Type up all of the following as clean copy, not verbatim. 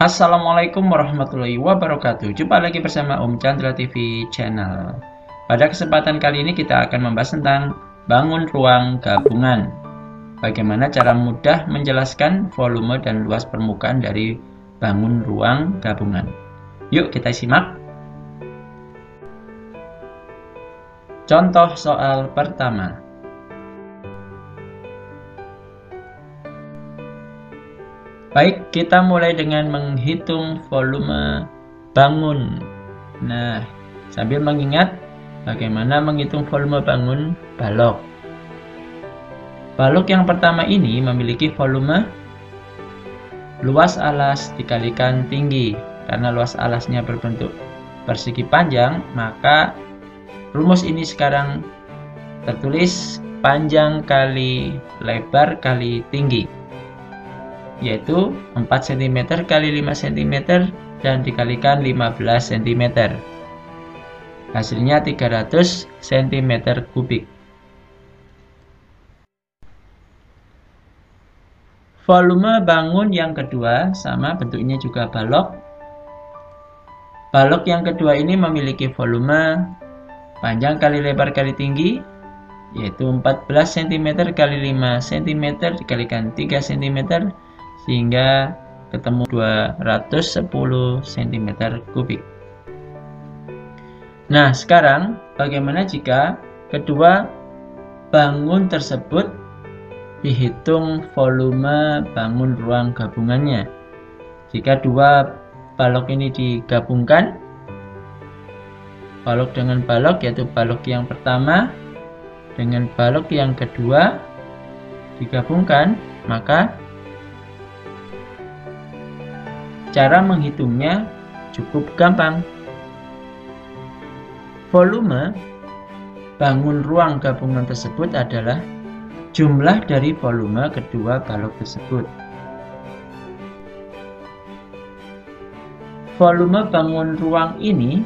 Assalamualaikum warahmatullahi wabarakatuh. Jumpa lagi bersama Om Chandra TV Channel. Pada kesempatan kali ini kita akan membahas tentang bangun ruang gabungan. Bagaimana cara mudah menjelaskan volume dan luas permukaan dari bangun ruang gabungan. Yuk kita simak. Contoh soal pertama. Baik, kita mulai dengan menghitung volume bangun. Nah, sambil mengingat bagaimana menghitung volume bangun balok. Balok yang pertama ini memiliki volume luas alas dikalikan tinggi. Karena luas alasnya berbentuk persegi panjang, maka rumus ini sekarang tertulis panjang kali lebar kali tinggi, yaitu 4 cm kali 5 cm dan dikalikan 15 cm. Hasilnya 300 cm kubik. Volume bangun yang kedua sama, bentuknya juga balok. Balok yang kedua ini memiliki volume panjang kali lebar kali tinggi, yaitu 14 cm kali 5 cm dikalikan 3 cm, sehingga ketemu 210 cm kubik. Nah, sekarang bagaimana jika kedua bangun tersebut dihitung volume bangun ruang gabungannya? Jika dua balok ini digabungkan, balok dengan balok, yaitu balok yang pertama dengan balok yang kedua digabungkan, maka cara menghitungnya cukup gampang. Volume bangun ruang gabungan tersebut adalah jumlah dari volume kedua balok tersebut. Volume bangun ruang ini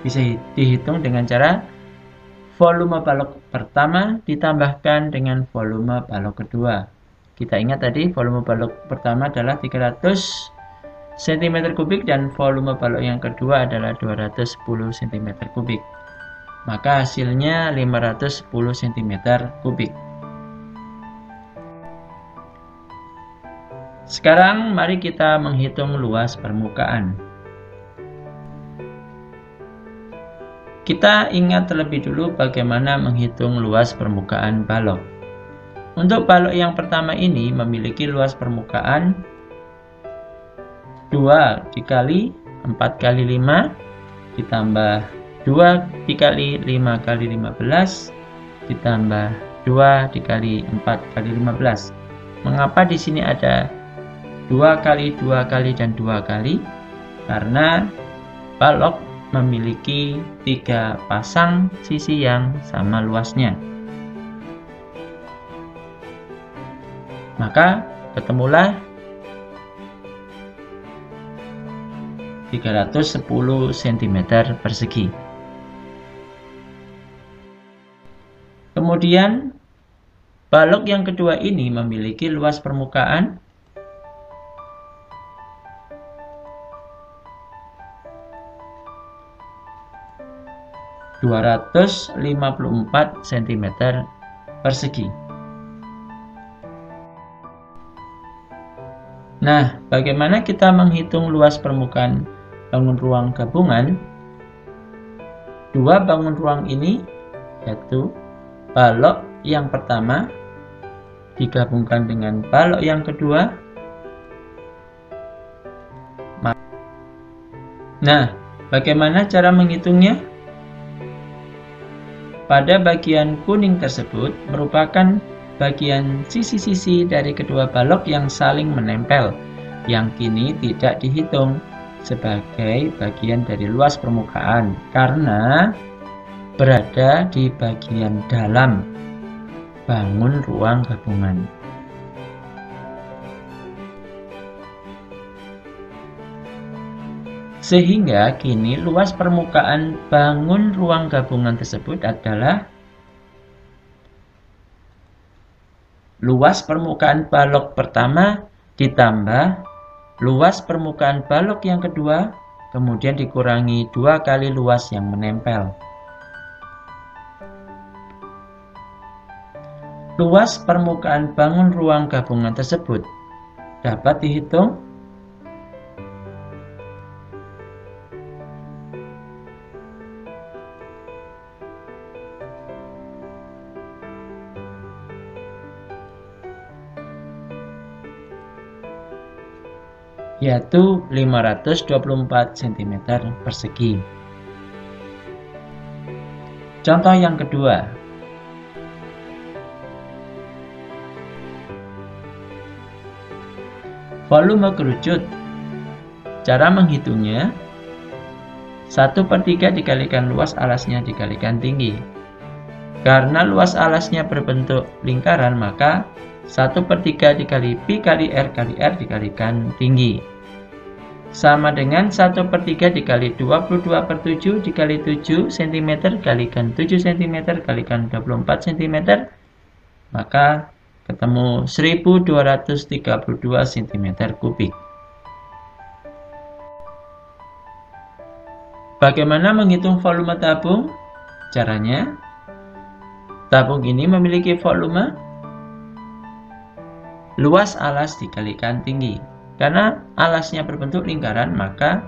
bisa dihitung dengan cara volume balok pertama ditambahkan dengan volume balok kedua. Kita ingat tadi volume balok pertama adalah 300 cm kubik dan volume balok yang kedua adalah 210 cm kubik. Maka hasilnya 510 cm kubik. Sekarang mari kita menghitung luas permukaan. Kita ingat terlebih dulu bagaimana menghitung luas permukaan balok. Untuk balok yang pertama ini memiliki luas permukaan 2 dikali 4 kali 5 ditambah 2 dikali 5 kali 15 ditambah 2 dikali 4 kali 15. Mengapa di sini ada 2 kali 2 kali dan 2 kali? Karena balok memiliki 3 pasang sisi yang sama luasnya. Maka ketemulah 310 cm persegi. Kemudian balok yang kedua ini memiliki luas permukaan 254 cm persegi. Nah, bagaimana kita menghitung luas permukaan bangun ruang gabungan? Dua bangun ruang ini, yaitu balok yang pertama digabungkan dengan balok yang kedua. Nah, bagaimana cara menghitungnya? Pada bagian kuning tersebut merupakan bagian sisi-sisi dari kedua balok yang saling menempel, yang kini tidak dihitung sebagai bagian dari luas permukaan karena berada di bagian dalam bangun ruang gabungan. Sehingga kini luas permukaan bangun ruang gabungan tersebut adalah luas permukaan balok pertama ditambah luas permukaan balok yang kedua, kemudian dikurangi 2 kali luas yang menempel. Luas permukaan bangun ruang gabungan tersebut dapat dihitung yaitu 524 cm persegi. Contoh yang kedua. Volume kerucut. Cara menghitungnya 1/3 dikalikan luas alasnya dikalikan tinggi. Karena luas alasnya berbentuk lingkaran, maka 1/3 dikali pi kali r dikalikan tinggi. Sama dengan 1/3 dikali 22/7 dikali 7 cm kalikan 7 cm kalikan 24 cm, maka ketemu 1232 cm kubik. Bagaimana menghitung volume tabung? Caranya, tabung ini memiliki volume luas alas dikalikan tinggi. Karena alasnya berbentuk lingkaran, maka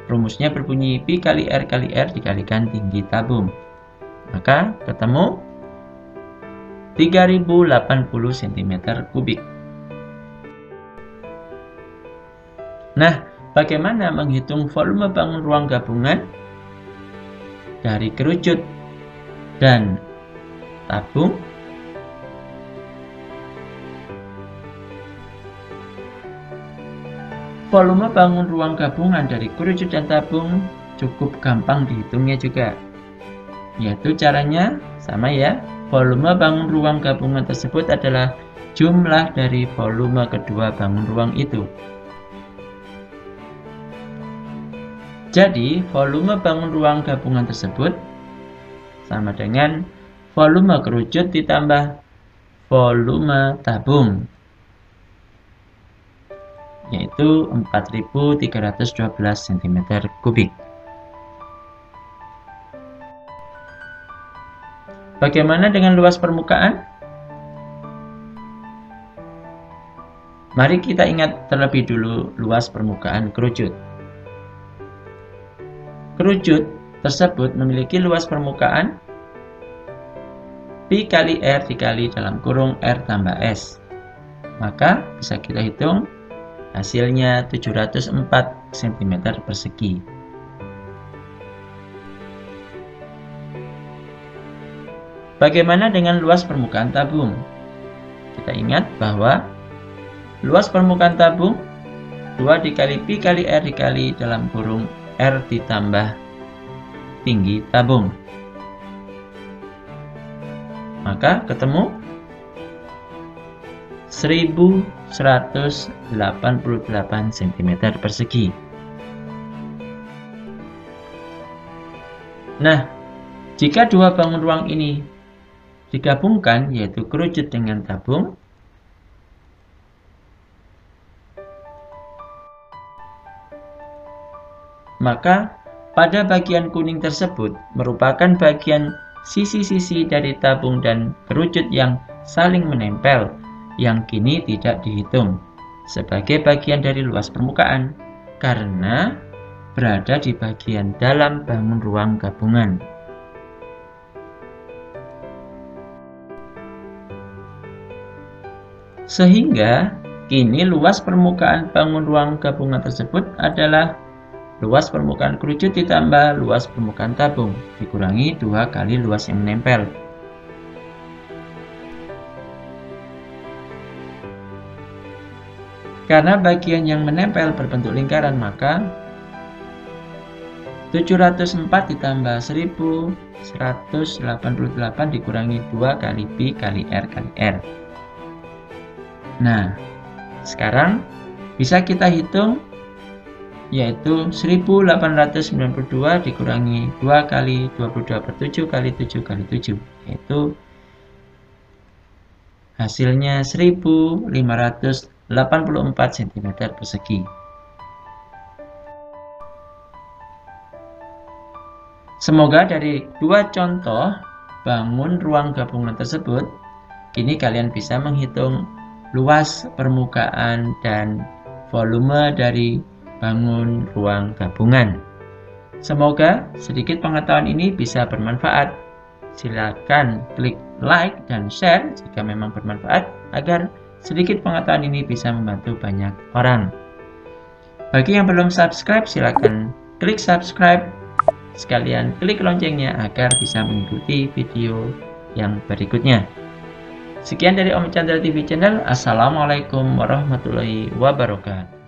rumusnya berbunyi pi kali r dikalikan tinggi tabung. Maka ketemu 3080 cm kubik. Nah, bagaimana menghitung volume bangun ruang gabungan dari kerucut dan tabung? Volume bangun ruang gabungan dari kerucut dan tabung cukup gampang dihitungnya juga. Yaitu caranya sama ya. Volume bangun ruang gabungan tersebut adalah jumlah dari volume kedua bangun ruang itu. Jadi, volume bangun ruang gabungan tersebut sama dengan volume kerucut ditambah volume tabung, yaitu 4312 cm kubik. Bagaimana dengan luas permukaan? Mari kita ingat terlebih dulu luas permukaan kerucut. Kerucut tersebut memiliki luas permukaan pi kali r dikali dalam kurung r tambah s. Maka bisa kita hitung hasilnya 704 cm persegi. Bagaimana dengan luas permukaan tabung? Kita ingat bahwa luas permukaan tabung 2 dikali pi kali r dikali dalam kurung r ditambah tinggi tabung. Maka ketemu 1188 cm persegi. Nah, jika dua bangun ruang ini digabungkan, yaitu kerucut dengan tabung, maka pada bagian kuning tersebut merupakan bagian sisi-sisi dari tabung dan kerucut yang saling menempel, yang kini tidak dihitung sebagai bagian dari luas permukaan karena berada di bagian dalam bangun ruang gabungan. Sehingga kini luas permukaan bangun ruang gabungan tersebut adalah luas permukaan kerucut ditambah luas permukaan tabung dikurangi 2 kali luas yang menempel. Karena bagian yang menempel berbentuk lingkaran, maka 704 ditambah 1188 dikurangi 2 kali pi kali r kali r. Nah, sekarang bisa kita hitung, yaitu 1892 dikurangi 2 kali 22/7 kali 7 kali 7, yaitu hasilnya 1584 cm persegi. Semoga dari dua contoh bangun ruang gabungan tersebut, kini kalian bisa menghitung luas permukaan dan volume dari bangun ruang gabungan. Semoga sedikit pengetahuan ini bisa bermanfaat. Silakan klik like dan share jika memang bermanfaat agar sedikit pengetahuan ini bisa membantu banyak orang. Bagi yang belum subscribe, silakan klik subscribe. Sekalian klik loncengnya agar bisa mengikuti video yang berikutnya. Sekian dari Om Chandra TV Channel. Assalamualaikum warahmatullahi wabarakatuh.